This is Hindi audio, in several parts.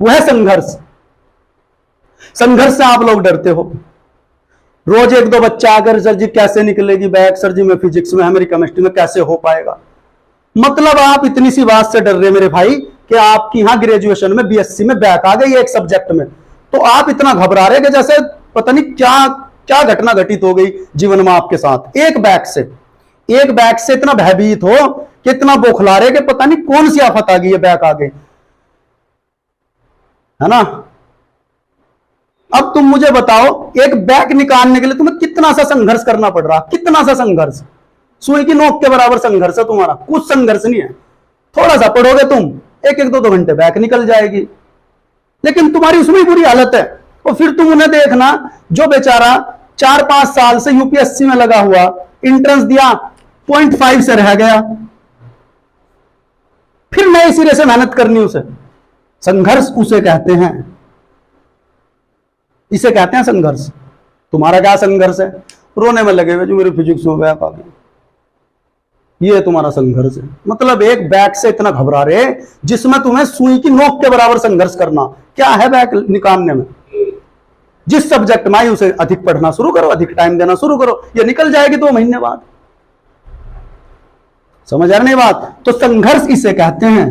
वो है संघर्ष। संघर्ष से आप लोग डरते हो। रोज एक दो बच्चा आकर सर जी कैसे निकलेगी बैक, सर जी मैं फिजिक्स में है, मेरी केमिस्ट्री में कैसे हो पाएगा। मतलब आप इतनी सी बात से डर रहे मेरे भाई कि आपकी यहां ग्रेजुएशन में बीएससी में बैक आ गई एक सब्जेक्ट में, तो आप इतना घबरा रहे कि जैसे पता नहीं क्या क्या घटना घटित हो गई जीवन में आपके साथ। एक बैक से इतना भयभीत हो कि इतना बौखला रहे कि पता नहीं कौन सी आफत आ गई है बैक आ गई, है ना। अब तुम मुझे बताओ एक बैक निकालने के लिए तुम्हें कितना सा संघर्ष करना पड़ रहा, कितना सा संघर्ष। सुई की नोक के बराबर संघर्ष है तुम्हारा, कुछ संघर्ष नहीं है। थोड़ा सा पढ़ोगे तुम, एक एक दो घंटे बैक निकल जाएगी, लेकिन तुम्हारी उसमें बुरी हालत है। और फिर तुम उन्हें देखना जो बेचारा 4-5 साल से यूपीएससी में लगा हुआ, एंट्रेंस दिया 0.5 से रह गया, फिर नए सिरे से मेहनत करनी उसे। संघर्ष उसे कहते हैं, इसे कहते हैं संघर्ष। तुम्हारा क्या संघर्ष है? रोने में लगे हुए जो मेरे फिजिक्स में बैक आ गई, ये तुम्हारा संघर्ष है। मतलब एक बैक से इतना घबरा रहे जिसमें तुम्हें सुई की नोक के बराबर संघर्ष करना। क्या है बैक निकालने में? जिस सब्जेक्ट में आई उसे अधिक पढ़ना शुरू करो, अधिक टाइम देना शुरू करो, ये निकल जाएगी 2 महीने बाद। समझ आ रही बात? तो संघर्ष इसे कहते हैं।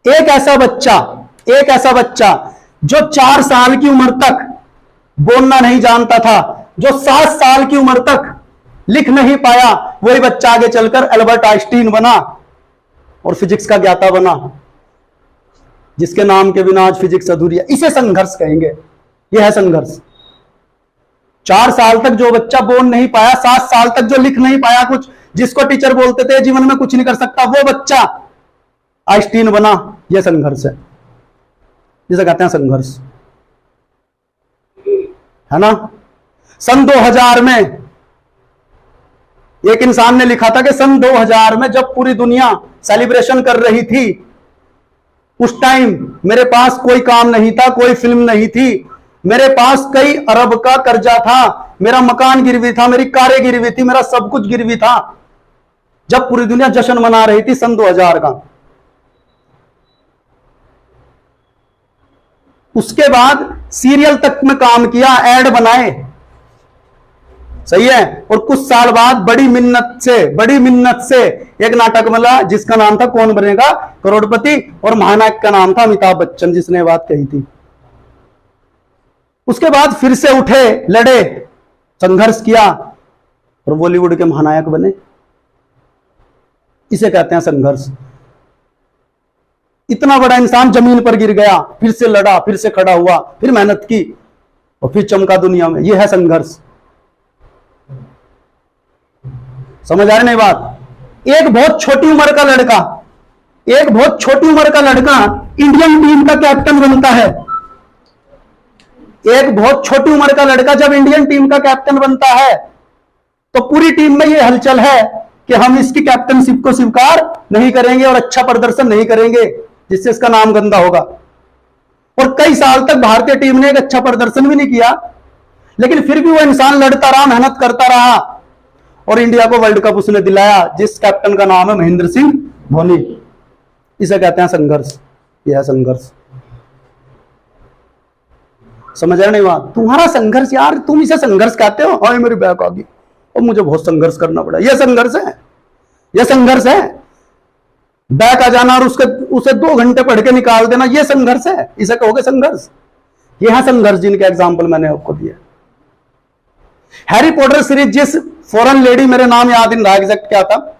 एक ऐसा बच्चा जो 4 साल की उम्र तक बोलना नहीं जानता था, जो 7 साल की उम्र तक लिख नहीं पाया, वही बच्चा आगे चलकर एल्बर्ट आइंस्टीन बना और फिजिक्स का ज्ञाता बना, जिसके नाम के बिना आज फिजिक्स अधूरी है। इसे संघर्ष कहेंगे। यह है संघर्ष। 4 साल तक जो बच्चा बोल नहीं पाया, 7 साल तक जो लिख नहीं पाया कुछ, जिसको टीचर बोलते थे जीवन में कुछ नहीं कर सकता, वो बच्चा आइंस्टीन बना। यह संघर्ष है, जिसे कहते हैं संघर्ष, है ना। सन 2000 में एक इंसान ने लिखा था कि सन 2000 में जब पूरी दुनिया सेलिब्रेशन कर रही थी, उस टाइम मेरे पास कोई काम नहीं था, कोई फिल्म नहीं थी, मेरे पास कई अरब का कर्जा था, मेरा मकान गिरवी था, मेरी कारें गिरवी थी, मेरा सब कुछ गिरवी था, जब पूरी दुनिया जश्न मना रही थी सन 2000 का। उसके बाद सीरियल तक में काम किया, ऐड बनाए, सही है। और कुछ साल बाद बड़ी मिन्नत से एक नाटक मिला जिसका नाम था कौन बनेगा करोड़पति, और महानायक का नाम था अमिताभ बच्चन, जिसने बात कही थी। उसके बाद फिर से उठे, लड़े, संघर्ष किया और बॉलीवुड के महानायक बने। इसे कहते हैं संघर्ष। इतना बड़ा इंसान जमीन पर गिर गया, फिर से लड़ा, फिर से खड़ा हुआ, फिर मेहनत की और फिर चमका दुनिया में। यह है संघर्ष। समझ आ रही नहीं बात? एक बहुत छोटी उम्र का लड़का इंडियन टीम का कैप्टन बनता है। एक बहुत छोटी उम्र का लड़का जब इंडियन टीम का कैप्टन बनता है तो पूरी टीम में यह हलचल है कि हम इसकी कैप्टनशिप को स्वीकार नहीं करेंगे और अच्छा प्रदर्शन नहीं करेंगे, जिससे इसका नाम गंदा होगा। और कई साल तक भारतीय टीम ने एक अच्छा प्रदर्शन भी नहीं किया, लेकिन फिर भी वो इंसान लड़ता रहा, मेहनत करता रहा और इंडिया को वर्ल्ड कप उसने दिलाया, जिस कैप्टन का नाम है महेंद्र सिंह धोनी। इसे कहते हैं संघर्ष। यह है संघर्ष। समझ रहे नहीं बात? तुम्हारा संघर्ष यार, तुम इसे संघर्ष कहते हो। हाँ मेरी बैक आ गई और मुझे बहुत संघर्ष करना पड़ा, यह संघर्ष है। यह संघर्ष है। बैक आ जाना और उसे 2 घंटे पढ़ के निकाल देना, यह संघर्ष है। इसे कहोगे संघर्ष? यह है संघर्ष जिनके एग्जाम्पल मैंने आपको दिए। हैरी पॉटर सीरीज, जिस फॉरेन लेडी, मेरे नाम याद नहीं रहा एग्जैक्ट क्या था,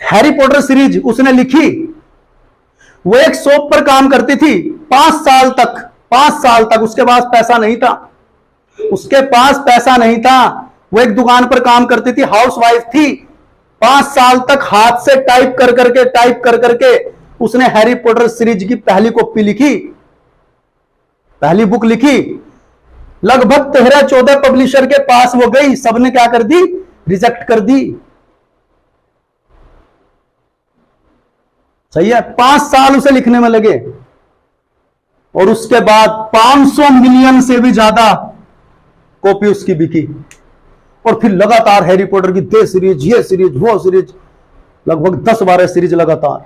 हैरी पॉटर सीरीज उसने लिखी। वो एक शॉप पर काम करती थी 5 साल तक। उसके पास पैसा नहीं था। वो एक दुकान पर काम करती थी, हाउसवाइफ थी। 5 साल तक हाथ से टाइप कर करके उसने हैरी पॉटर सीरीज की पहली कॉपी लिखी, पहली बुक लिखी। लगभग 13-14 पब्लिशर के पास वो गई, सबने क्या कर दी? रिजेक्ट कर दी। सही है। 5 साल उसे लिखने में लगे और उसके बाद 500 मिलियन से भी ज्यादा कॉपी उसकी बिकी। और फिर लगातार हैरी पॉटर की ये सीरीज, वो सीरीज, लगभग 10-12 सीरीज लगातार।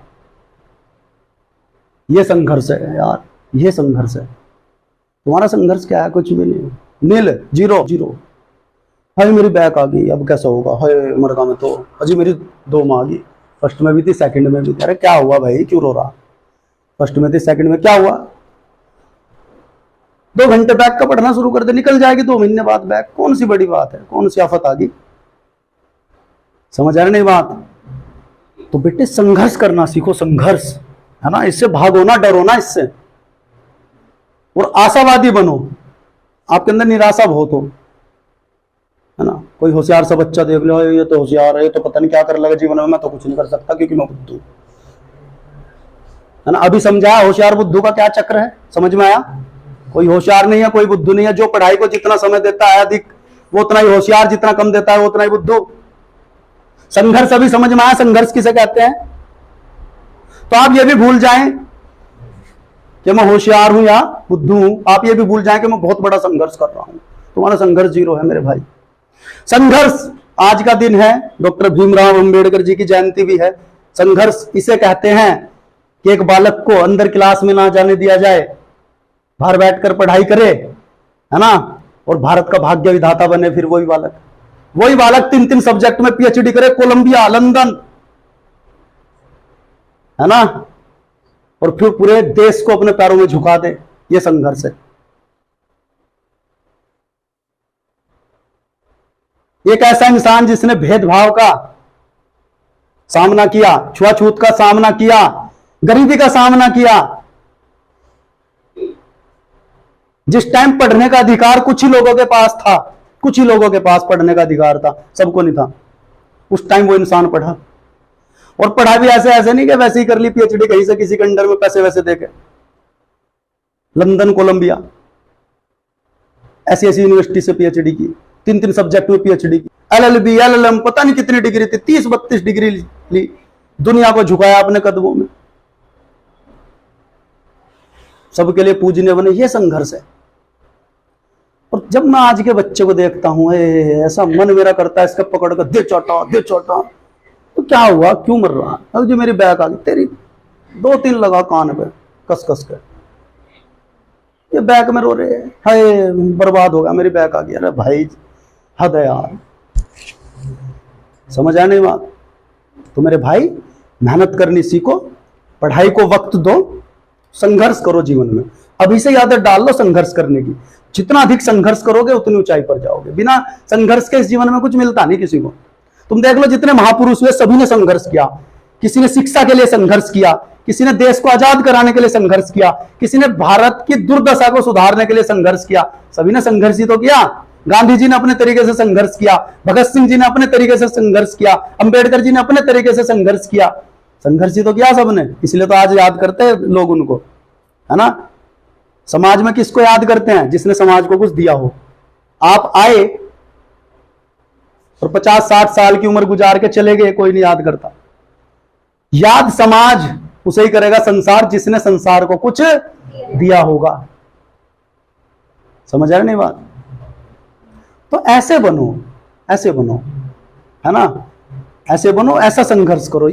ये संघर्ष है यार, ये संघर्ष है। तुम्हारा संघर्ष क्या है? कुछ भी नहीं, नील, जीरो जीरो। हाय मेरी बैक आ गई, अब कैसा होगा? हाय मरगा में तो अजी मेरी 2 माँ आ गई, फर्स्ट में भी थी सेकंड में भी थी। अरे क्या हुआ भाई, क्यों रो रहा? फर्स्ट में थी सेकंड में क्या हुआ? 2 घंटे बैक का पढ़ना शुरू कर दे, निकल जाएगी 2 महीने बाद बैक। कौन सी बड़ी बात है, कौन सी आफत आ गई? समझ आ रही नहीं बात? तो बेटे संघर्ष करना सीखो, संघर्ष, है ना। इससे भागो ना, डरो ना इससे, और आशावादी बनो। आपके अंदर निराशा बहुत हो, है ना। कोई होशियार सा बच्चा देख लो, ये तो होशियार है, ये तो पता नहीं क्या कर लगा जीवन में, मैं तो कुछ नहीं कर सकता क्योंकि मैं बुद्धू, है ना। अभी समझा होशियार बुद्धू का क्या चक्र है? समझ में आया? कोई होशियार नहीं है, कोई बुद्धू नहीं है। जो पढ़ाई को जितना समय देता है अधिक, वो उतना ही होशियार, जितना कम देता है वो उतना ही बुद्धू। संघर्ष अभी समझ में आया, संघर्ष किसे कहते हैं? तो आप ये भी भूल जाएं कि मैं होशियार हूं या बुद्धू हूं, आप ये भी भूल जाएं कि मैं बहुत बड़ा संघर्ष कर रहा हूं। तुम्हारा संघर्ष जीरो है मेरे भाई। संघर्ष, आज का दिन है, डॉक्टर भीमराव अंबेडकर जी की जयंती भी है। संघर्ष इसे कहते हैं कि एक बालक को अंदर क्लास में ना जाने दिया जाए, बाहर बैठकर पढ़ाई करे, है ना, और भारत का भाग्य विधाता बने। फिर वही बालक 3-3 सब्जेक्ट में पीएचडी करे, कोलंबिया, लंदन, है ना, और फिर पूरे देश को अपने पैरों में झुका दे। ये संघर्ष है। एक ऐसा इंसान जिसने भेदभाव का सामना किया, छुआछूत का सामना किया, गरीबी का सामना किया। जिस टाइम पढ़ने का अधिकार कुछ ही लोगों के पास था, कुछ ही लोगों के पास पढ़ने का अधिकार था, सबको नहीं था, उस टाइम वो इंसान पढ़ा। और पढ़ा भी ऐसे नहीं कि वैसे ही कर ली पीएचडी कहीं से किसी के अंडर में पैसे वैसे देके। लंदन, कोलंबिया, ऐसी यूनिवर्सिटी से पीएचडी की, 3-3 सब्जेक्ट में पीएचडी की, एलएलबी, एलएलएम, पता नहीं कितनी डिग्री थी, 30-32 डिग्री ली, दुनिया को झुकाया अपने कदमों में, सबके लिए पूजनीय बने। ये संघर्ष है। और जब मैं आज के बच्चे को देखता हूं, ऐसा मन मेरा करता है इसका पकड़ कर दे चोटा। तो क्या हुआ, क्यों मर रहा? अब जो मेरी बैक आ गई, तेरी 2-3 लगा कान पे कस के, ये बैक में रो रहे हैं, हाय बर्बाद हो गया, मेरी बैक आ गई। अरे भाई हद है यार, समझ आया नहीं बात? तो मेरे भाई मेहनत करनी सीखो, पढ़ाई को वक्त दो, संघर्ष करो जीवन में। अभी से आदत डाल लो संघर्ष करने की। जितना अधिक संघर्ष करोगे उतनी ऊंचाई पर जाओगे। बिना संघर्ष के इस जीवन में कुछ मिलता नहीं किसी को। तुम देख लो जितने महापुरुष हुए सभी ने संघर्ष किया। किसी ने शिक्षा के लिए संघर्ष किया, किसी ने देश को आजाद कराने के लिए संघर्ष किया, किसी ने भारत की दुर्दशा को सुधारने के लिए संघर्ष किया। सभी ने संघर्ष ही तो किया। गांधी जी ने अपने तरीके से संघर्ष किया, भगत सिंह जी ने अपने तरीके से संघर्ष किया, अंबेडकर जी ने अपने तरीके से संघर्ष किया। संघर्ष ही तो किया सबने, इसलिए तो आज याद करते हैं लोग उनको, है ना। समाज में किसको याद करते हैं? जिसने समाज को कुछ दिया हो। आप आए और 50-60 साल की उम्र गुजार के चले गए, कोई नहीं याद करता। याद समाज उसे ही करेगा, संसार, जिसने संसार को कुछ दिया होगा। समझ आ रही नहीं बात? तो ऐसे बनो, है ना, ऐसे बनो, ऐसा संघर्ष करो।